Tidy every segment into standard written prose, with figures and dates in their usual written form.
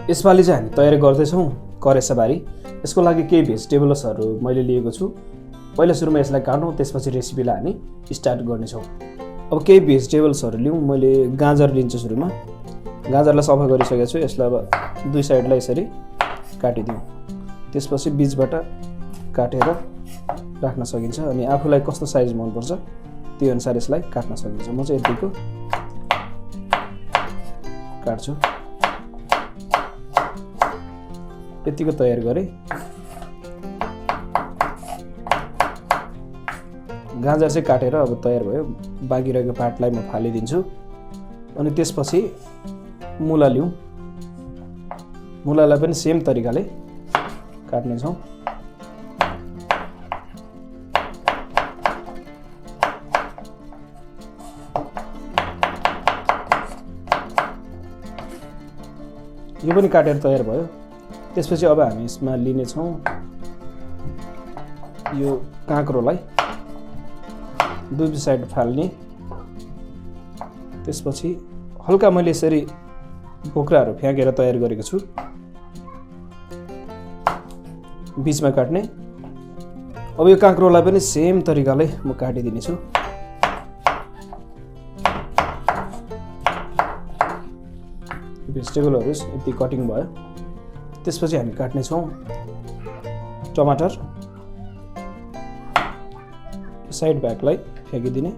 यसपालि चाहिँ हामी तयारी गर्दैछौँ करेसाबारी। यसको लागि केही भेजिटेबल्सहरू मैले लिएको छु। पहिला सुरुमा यसलाई काटौँ, त्यसपछि रेसिपीलाई हामी स्टार्ट गर्नेछौँ। अब केही भेजिटेबल्सहरू लिउँ। मैले गाजर लिन्छु सुरुमा। गाजरलाई सफा गरिसकेको छु। यसलाई अब दुई साइडलाई यसरी काटिदिउँ। त्यसपछि बीचबाट काटेर राख्न सकिन्छ अनि आफूलाई कस्तो साइज मनपर्छ त्यो अनुसार यसलाई काट्न सकिन्छ। म चाहिँ यतिको काट्छु। यतिको तयार गरेँ। गाजर चाहिँ काटेर अब तयार भयो। बाँकी रहेको पार्टलाई म फालिदिन्छु अनि त्यसपछि मुला लिउँ। मुलालाई पनि सेम तरिकाले काट्नेछौँ। यो पनि काटेर तयार भयो। त्यसपछि अब हामी यसमा लिनेछौँ यो काँक्रोलाई दुई साइड फाल्ने। त्यसपछि हल्का मैले यसरी बोक्राहरू फ्याँकेर तयार गरेको छु, बीचमा काट्ने। अब यो काँक्रोलाई पनि सेम तरिकाले म काटिदिनेछु। भेजिटेबलहरू यति कटिङ भयो। त्यसपछि हामी काट्नेछौँ टमाटर। साइड ब्याकलाई फ्याँकिदिने।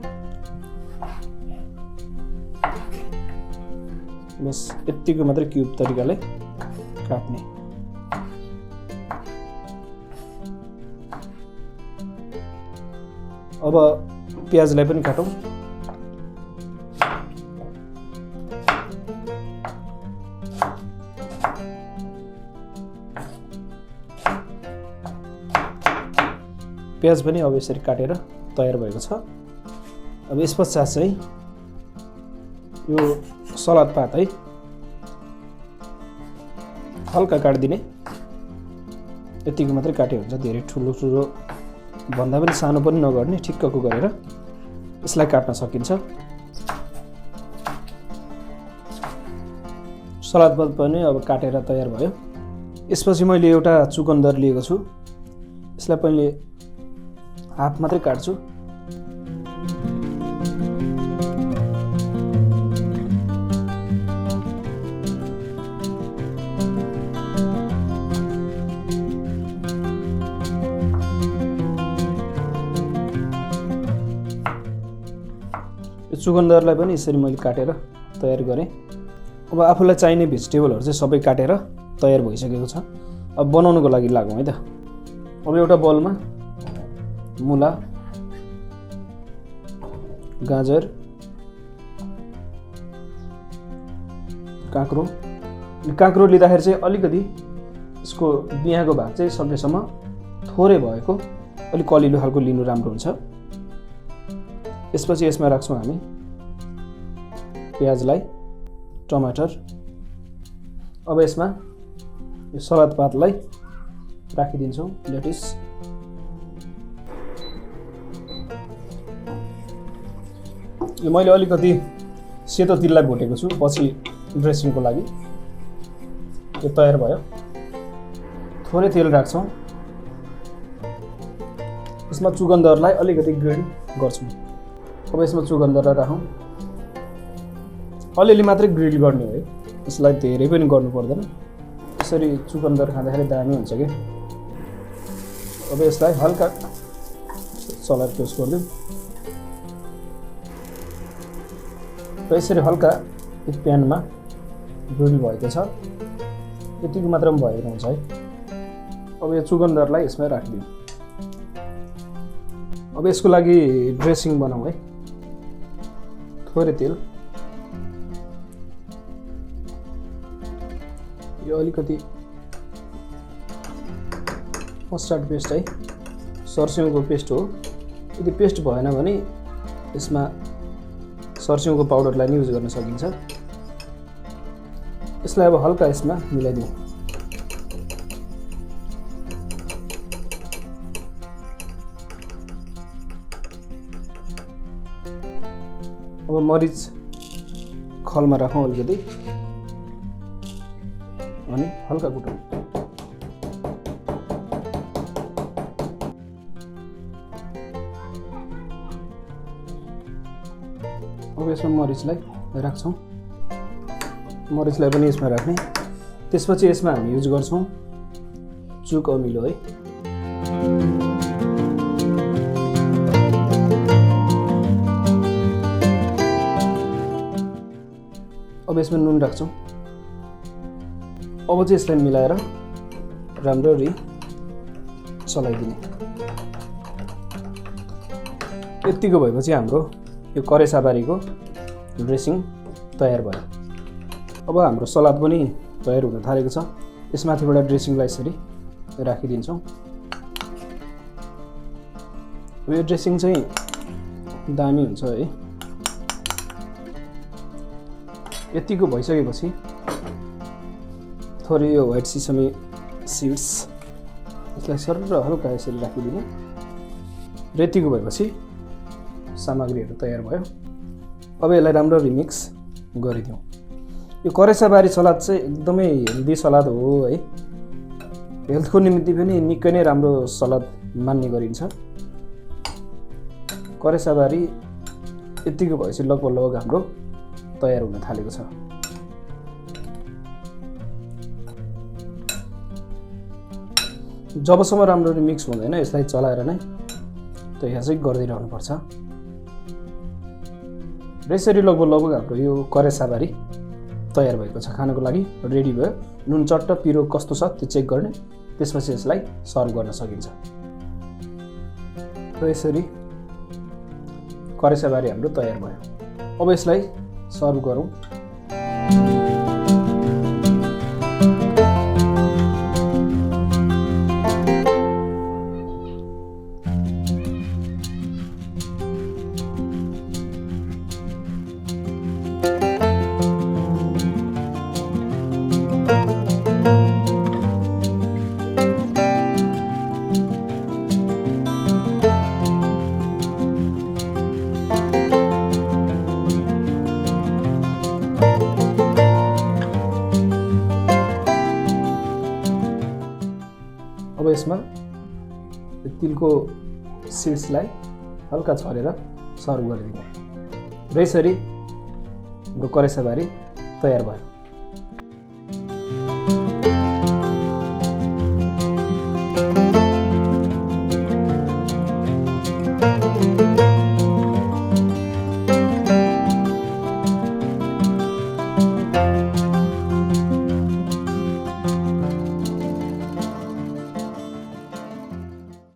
बस यतिको मात्रै क्युब तरिकाले काट्ने। अब प्याजलाई पनि काटौँ। प्याज पनि अब यसरी काटेर तयार भएको छ। अब यस पश्चात चाहिँ यो सलाद पात है हल्का काटिदिने। यतिको मात्रै काट्यो हुन्छ, धेरै ठुलो ठुलो भन्दा पनि सानो पनि नगर्ने, ठिक्कको गरेर यसलाई काट्न सकिन्छ। सलाद पात पनि अब काटेर तयार भयो। यसपछि मैले एउटा चुकन्दर लिएको छु। यसलाई पहिले हाफ मात्रै काट्छु। यो चुकन्दरलाई पनि यसरी मैले काटेर तयार गरेँ। अब आफूलाई चाहिने भेजिटेबलहरू चाहिँ सबै काटेर तयार भइसकेको छ। अब बनाउनुको लागि लागौँ है त। अब एउटा बोलमा मुला, गाजर, काँक्रो। काँक्रो लिँदाखेरि चाहिँ अलिकति यसको बिहाको भाग चाहिँ सकेसम्म थोरै भएको अलिक कलिलो खालको लिनु राम्रो हुन्छ। यसपछि यसमा राख्छौँ हामी प्याजलाई, टमाटर। अब यसमा यो सलाद पातलाई राखिदिन्छौँ, लेटिस। यो मैले अलिकति सेतो तिललाई भुटेको छु पछि ड्रेसिङको लागि। यो तयार भयो। थोरै तेल राख्छौँ। यसमा चुकन्दरलाई अलिकति ग्रेड गर्छौँ। अब यसमा चुकन्दर राखौँ। अलिअलि मात्रै ग्रिल गर्ने हो है, यसलाई धेरै पनि गर्नु पर्दैन। यसरी चुकन्दर खाँदाखेरि दामी हुन्छ कि। अब यसलाई हल्का सलाद टोस्ट गरिदिउँ। र यसरी हल्का एक प्यानमा ग्रिल भएको छ। यतिको मात्रमा भएको हुन्छ है। अब यो चुकन्दरलाई यसमा राखिदिउँ। अब यसको लागि ड्रेसिङ बनाऊँ है। थोरै तेल, यो अलिकति मस्टर्ड पेस्ट है, सर्स्युङको पेस्ट हो। यदि पेस्ट भएन भने यसमा सर्स्युङको पाउडरलाई नि युज गर्न सकिन्छ। यसलाई अब हल्का यसमा मिलाइदिउँ। अब मरिच खलमा राखौँ अलिकति। अनि हल्का कुटौँ। अब यसमा मरिचलाई राख्छौँ। मरिचलाई पनि यसमा राख्ने। त्यसपछि यसमा हामी युज गर्छौँ चुक अमिलो है। अब यसमा नुन राख्छौँ। अब चाहिँ यसलाई मिलाएर राम्ररी चलाइदिने। यतिको भएपछि हाम्रो यो करेसाबारीको ड्रेसिङ तयार भयो। अब हाम्रो सलाद पनि तयार हुन थालेको छ। यसमाथिबाट ड्रेसिङलाई यसरी राखिदिन्छौँ। अब यो ड्रेसिङ चाहिँ दामी हुन्छ है। यतिको भइसकेपछि थोरै यो व्हाइट सिसमी सिड्स यसलाई सरर हल्का यसरी राखिदिने। र यतिको भएपछि सामग्रीहरू तयार भयो। अब यसलाई राम्ररी मिक्स गरिदिउँ। यो करेसाबारी सलाद चाहिँ एकदमै हेल्दी सलाद हो है। हेल्थको निम्ति पनि निकै नै राम्रो सलाद मान्ने गरिन्छ। करेसाबारी यतिको भएपछि लगभग हाम्रो तयार हुन थालेको छ। जबसम्म राम्ररी मिक्स हुँदैन यसलाई चलाएर नै तयार चाहिँ गरिदिरहनुपर्छ। र यसरी लगभग हाम्रो यो करेसाबारी तयार भएको छ। खानको लागि रेडी भयो। नुन चट्ट पिरो कस्तो छ त्यो चेक गर्ने। त्यसपछि यसलाई सर्भ गर्न सकिन्छ। र यसरी करेसाबारी हाम्रो तयार भयो। अब यसलाई सर्भ गरौँ। अब यसमा तिलको सिड्सलाई हल्का छरेर सर्भ गरिदिनु। र यसरी हाम्रो करेसाबारी तयार भयो।